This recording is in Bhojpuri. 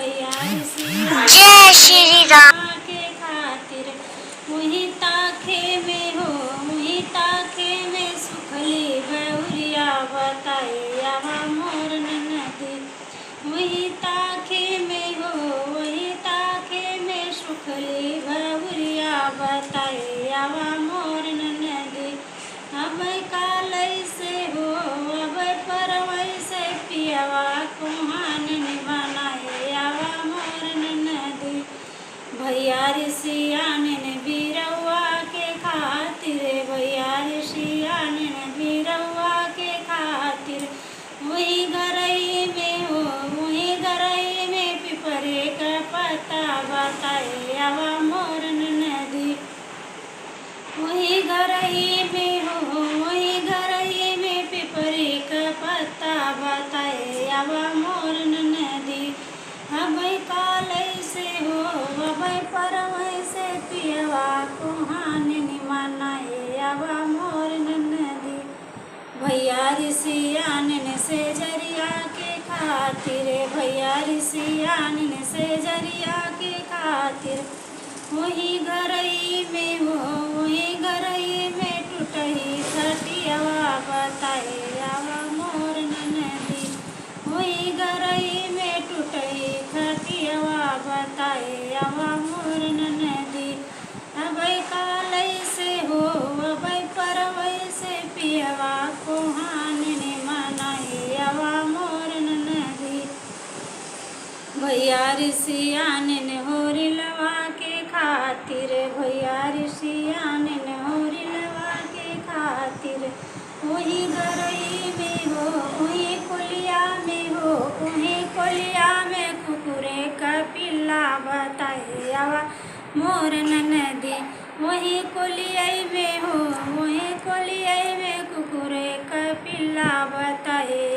भैया जय श्री राम। के खातिर वही ताखे में हो, वही ताखे में सुखली बहुरिया बताए आवा मोर ननदी। वही ताखे में हो, वही ताखे में सुखली बहुरिया बताए आवा मोर ननदी। अब कालई से हो, अब परवई से पियवा कुहान बनाए आवा मोर ननदी। भैया ऋषियान बीरवा के खातिर, भैया ऋषियान बीरवा के खातिर वही गरई में हो, वही गरई में पिपरे का पत्ता बताए आवा मोर ननदी। वही गरई में हो, वही गरई में पिपरे का पत्ता बताए आवा मोर ननदी। अब कालई से हो, अब परवई से पियवा कुहान मनाए आवा मोर ननदी। भैया ऋषियान से जरिया के खातिर, भैया ऋषियान से जरिया के खातिर वही गरई में हो, वही गरई में टूटही खटियावा बताए आवा मोर ननदी। वही गरई में टूटही खटियावा बताए आवा मोर ननदी। अब कालई से हो, अब परवई से पियवा कुहान मनाए आवा मोर ननदी। भैया ऋषियान होरी लवा के खातिर, भैया ऋषियान होरी लवा के खातिर वही गरई में हो, वही कोलिया में हो, वही कोलिया में कुकुरे का पिल्ला बताए आवा मोर ननदी। वही कोलियाई में हो, वही कोलियाई में कुकुरे का पिल्ला बताए